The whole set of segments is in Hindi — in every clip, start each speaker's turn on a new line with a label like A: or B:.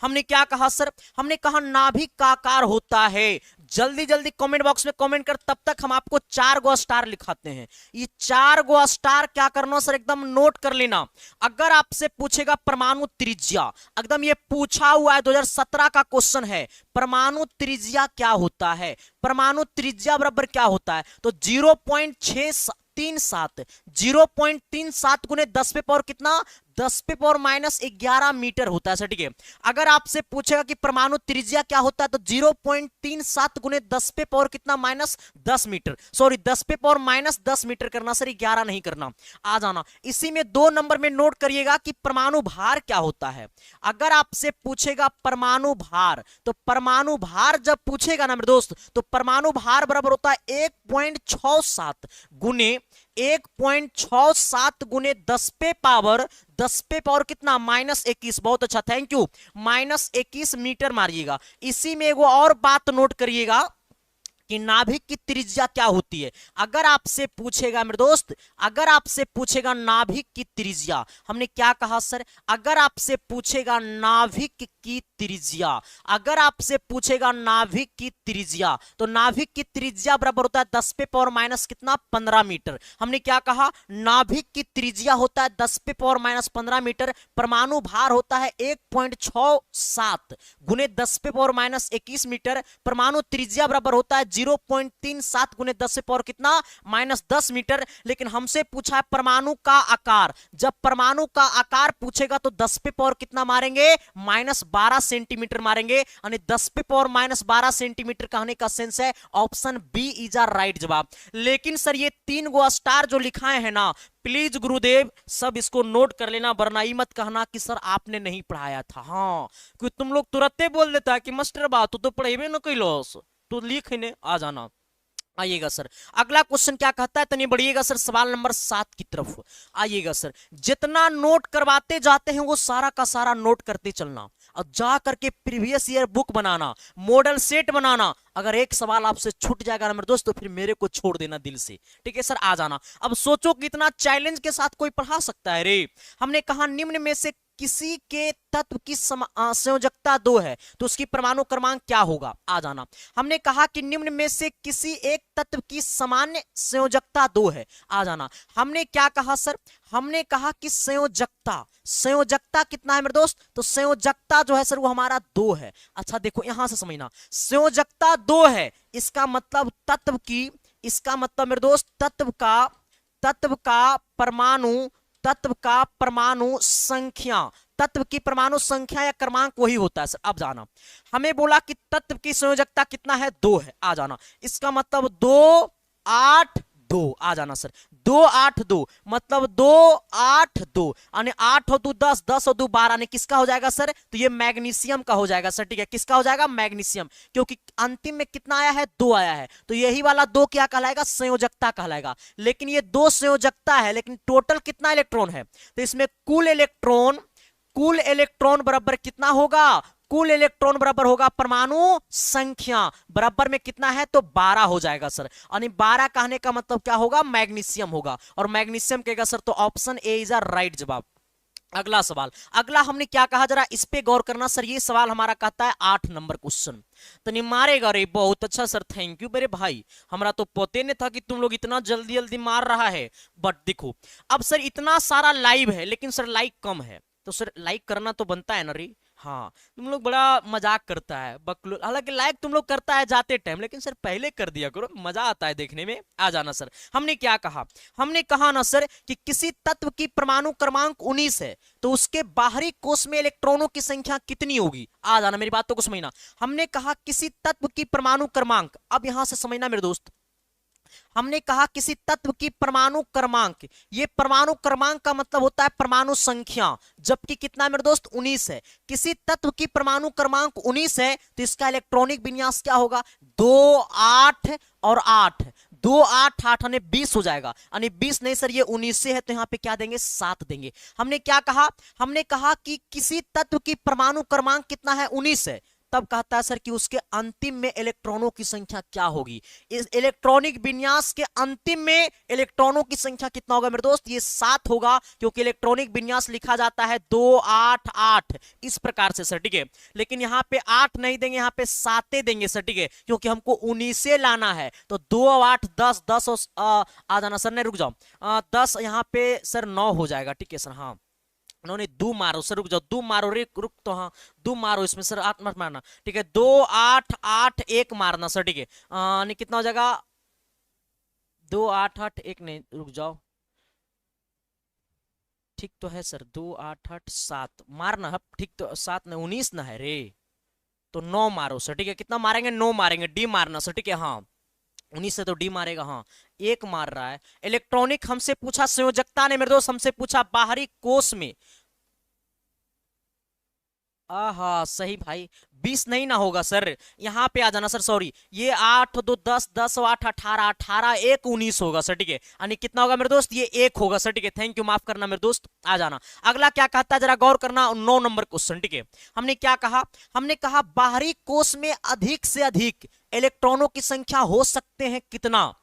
A: हमने क्या कहा सर? हमने कहा नाभिक का आकार होता है, जल्दी जल्दी कमेंट बॉक्स में कमेंट कर, तब तक हम आपको 4 गो स्टार लिखाते हैं। ये 4 गो स्टार क्या करना सर? एकदम नोट कर लेना। अगर आपसे पूछेगा परमाणु त्रिज्या, एकदम ये पूछा हुआ है, 2017 का क्वेश्चन है, परमाणु त्रिज्या क्या होता है? परमाणु त्रिज्या बराबर क्या होता है? तो 0.637 0.37 गुने 10 पे पावर कितना? 10 पे पावर -11 मीटर होता है सर, ठीक है। अगर आपसे पूछेगा कि परमाणु त्रिज्या क्या होता है, तो 0.37 गुने 10 पे पावर कितना? -10 मीटर, सॉरी 10 पे पावर -10 मीटर करना सर, 11 नहीं करना, आ जाना। इसी में 2 नंबर में नोट करिएगा कि परमाणु भार क्या होता है। अगर आपसे पूछेगा परमाणु भार, तो परमाणु भार जब पूछेगा ना मेरे दोस्त, तो परमाणु भार बराबर होता है 1.67 गुने 1.67 गुने 10 पे पावर कितना? -21। बहुत अच्छा, थैंक यू। -21 मीटर मारिएगा। इसी में एगो और बात नोट करिएगा कि नाभिक की त्रिज्या क्या होती है। अगर आपसे पूछेगा मेरे दोस्त, अगर आपसे पूछेगा नाभिक की त्रिज्या, हमने क्या कहा सर? अगर आपसे पूछेगा नाभिक की त्रिज्या, अगर आपसे पूछेगा नाभिक की त्रिज्या, तो नाभिक की त्रिज्या बराबर होता है 10 पे पावर माइनस कितना? 15 मीटर। हमने क्या कहा? नाभिक की त्रिज्या होता है 10 पे पावर -15 मीटर। परमाणु भार होता है 1.67 गुने 10 पे पावर -21 मीटर। परमाणु त्रिज्या बराबर होता है 0.37 गुने 10 से पावर कितना? -10 मीटर। लेकिन हमसे पूछा है परमाणु का आकार। जब परमाणु का आकार पूछेगा तो 10 पे पावर कितना मारेंगे? -12 सेंटीमीटर मारेंगे। यानी 10 पे पावर -12 सेंटीमीटर कहने का सेंस है option B is a right जवाब। लेकिन सर ये 3 गो स्टार जो लिखाए हैं ना, प्लीज गुरुदेव सब इसको नोट कर लेना, वरना ही मत कहना कि सर आपने नहीं पढ़ाया था। हाँ, क्योंकि तुम लोग तुरंत बोल देता है कि मास्टर बात तो पढ़ेबे न कैलोस, तो लिखने आ जाना। आइएगा सर, अगला क्वेश्चन क्या कहता है, तनी बढ़िएगा सर सवाल नंबर 7 की तरफ। आइएगा सर, जितना नोट करवाते जाते हैं वो सारा का सारा नोट करते चलना, और जा करके प्रीवियस ईयर बुक बनाना, मॉडल सेट बनाना। अगर एक सवाल आपसे छूट जाएगा ना मेरे दोस्त, तो फिर मेरे को छोड़ देना दिल से, ठीक है सर, आ जाना। अब सोचो कितना चैलेंज के साथ कोई पढ़ा सकता है रे। हमने कहा निम्न में से किसी के तत्व की संयोजकता 2 है, तो उसकी परमाणु क्रमांक क्या होगा? आ जाना। हमने कहा कि निम्न में से किसी एक तत्व की सामान्य संयोजकता 2 है, आ जाना। हमने क्या कहा सर? हमने कहा कि संयोजकता कितना है मेरे दोस्त? तो संयोजकता जो है सर वो हमारा 2 है। अच्छा देखो यहां से समझना, संयोजकता 2 है, इसका मतलब तत्व की, इसका मतलब मेरे दोस्त तत्व का परमाणु संख्या, तत्व की परमाणु संख्या या क्रमांक वही होता है सर। अब जाना, हमें बोला कि तत्व की संयोजकता कितना है? 2 है, आ जाना। इसका मतलब 2 8 2, आ जाना सर। 2 8 2 मतलब 2 8 2, यानी 8 और 2 10, 10 और 2 12, यानी किसका हो जाएगा सर? तो ये मैग्नीशियम का हो जाएगा सर, ठीक है। किसका हो जाएगा? मैग्नीशियम, क्योंकि अंतिम में कितना आया है? 2 आया है, तो यही वाला 2 क्या कहलाएगा? संयोजकता कहलाएगा। लेकिन ये 2 संयोजकता है, लेकिन टोटल कितना इलेक्ट्रॉन है? तो इसमें कुल इलेक्ट्रॉन बराबर कितना होगा? कुल इलेक्ट्रॉन बराबर होगा परमाणु संख्या, बराबर में कितना है? तो 12 हो जाएगा सर। यानी 12 कहने का मतलब क्या होगा? मैग्नीशियम होगा, और मैग्नीशियम कहेगा सर, तो option A is a right जवाब। अगला सवाल, अगला हमने क्या कहा जरा इस पे गौर करना सर। ये सवाल हमारा कहता है 8 नंबर क्वेश्चन, तो नहीं मारेगा रे? बहुत अच्छा सर, थैंक यू मेरे भाई। हमारा तो पता नहीं था कि तुम लोग इतना जल्दी जल्दी मार रहा है। बट देखो अब सर इतना सारा लाइव है, लेकिन सर लाइक कम है, तो सर लाइक करना तो बनता है ना रे। हाँ, तुम लोग बड़ा मजाक करता है बकलो, हालांकि लाइक तुम लोग करता है जाते टाइम, लेकिन सर पहले कर दिया करो, मजा आता है देखने में। आ जाना सर। हमने क्या कहा? हमने कहा ना सर कि किसी तत्व की परमाणु क्रमांक 19 है, तो उसके बाहरी कोश में इलेक्ट्रॉनों की संख्या कितनी होगी? आ जाना, मेरी बातों को समझना। हमने कहा किसी तत्व की परमाणु क्रमांक, अब यहां से समझना मेरे दोस्त, हमने कहा किसी तत्व की परमाणु क्रमांक, ये परमाणु क्रमांक का मतलब होता है परमाणु संख्या, जबकि कितना है मेरे दोस्त? 19 है। किसी तत्व की परमाणु क्रमांक 19 है, तो इसका इलेक्ट्रॉनिक विन्यास क्या होगा? 2 8 और 8, 2 8 8 यानी 20 हो जाएगा। यानी 20 नहीं सर, ये 19 से है, तो यहां पे क्या देंगे? 7 देंगे। हमने क्या कहा? हमने कहा कि किसी तत्व की परमाणु क्रमांक कितना है? 19 है, तब कहता है सर कि उसके अंतिम में इलेक्ट्रॉनों की संख्या क्या होगी। इस इलेक्ट्रॉनिक विन्यास के अंतिम में इलेक्ट्रॉनों की संख्या कितना होगा मेरे दोस्त, ये 7 होगा, क्योंकि इलेक्ट्रॉनिक विन्यास लिखा जाता है 2 8 8 इस प्रकार से सर, ठीक है। लेकिन यहाँ पे 8 नहीं देंगे, यहाँ पे 7 देंगे सर, ठीक है, क्योंकि हमको 19 लाना है। तो 2 और 8 10 10 और आ जाना सर, नहीं रुक जाओ, 10 यहाँ पे सर 9 हो जाएगा, ठीक है सर। हाँ उन्होंने दो मारो सर, रुक जाओ, दो मारो रे, रुक तो, हाँ दो मारो इसमें सर, 8 मत मारना, ठीक है। 2 8 8 1 मारना सर, ठीक है। नहीं कितना हो जाएगा, 2 8 8 1 नहीं, रुक जाओ, ठीक तो है सर, 2 8 8 7 मारना है, ठीक तो 7 नहीं 19 ना है रे, तो 9 मारो सर, ठीक है। कितना मारेंगे, 9 मारेंगे, डी मारना सर, ठीक है। हाँ 19 से तो डी मारेगा, हाँ 1 मार रहा है। इलेक्ट्रॉनिक हमसे पूछा संयोजकता ने मेरे दोस्त, हमसे पूछा बाहरी कोष में, आहा सही भाई, 20 नहीं ना होगा सर, यहाँ पे आ जाना सर, सॉरी, ये 8 2 10 10 8 18 18 1 19 होगा सर, ठीक है। यानी कितना होगा मेरे दोस्त, ये 1 होगा सर, ठीक है। थैंक यू, माफ करना मेरे दोस्त, आ जाना। अगला क्या कहता है, जरा गौर करना, 9 नंबर क्वेश्चन, ठीक है। हमने क्या कहा, हमने कहा बाहरी कोष में अधिक से अधिक इलेक्ट्रॉनों की संख्या हो सकते हैं कितना।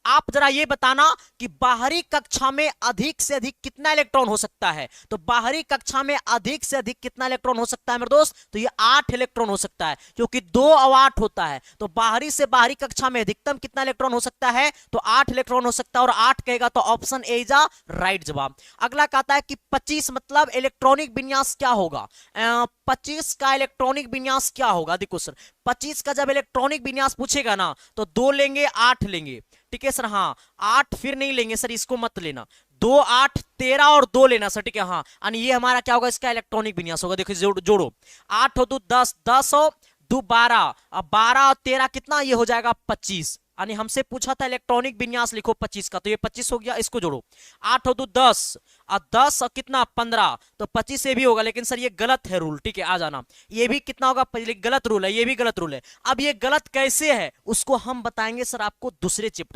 A: आप जरा ये बताना कि बाहरी कक्षा में अधिक से अधिक कितना इलेक्ट्रॉन हो सकता है। तो बाहरी कक्षा में अधिक से अधिक कितना इलेक्ट्रॉन हो सकता है मेरे दोस्त, तो ये 8 इलेक्ट्रॉन हो सकता है, क्योंकि 2 और 8 होता है। तो बाहरी से बाहरी कक्षा में अधिकतम कितना इलेक्ट्रॉन हो सकता है, तो 8 इलेक्ट्रॉन हो सकता है, और 8 कहेगा तो option A is a right जवाब। अगला कहता है कि 25 मतलब इलेक्ट्रॉनिक विन्यास क्या होगा, 25 का इलेक्ट्रॉनिक विन्यास क्या होगा। देखो सर 25 का जब इलेक्ट्रॉनिक विन्यास पूछेगा ना, तो 2 लेंगे 8 लेंगे, ठीक है सर। हाँ 8 फिर नहीं लेंगे सर, इसको मत लेना, 2 8 13 और 2 लेना सर, ठीक है। हाँ यानी ये हमारा क्या होगा, इसका इलेक्ट्रॉनिक विन्यास होगा। देखो जोड़ो 8 और 2 10 10 और 2 12, अब 12 और 13 कितना, ये हो जाएगा 25। यानी हमसे पूछा था इलेक्ट्रॉनिक विन्यास लिखो 25 का, तो ये 25 हो गया, इसको जोड़ो, 8 और 2 10 और 10 और कितना 15, तो 25 से भी होगा। लेकिन सर ये गलत है रूल, ठीक है, आ जाना। ये भी कितना होगा, गलत रूल है, ये भी गलत रूल है। अब ये गलत कैसे है उसको हम बताएंगे सर आपको दूसरे चैप्टर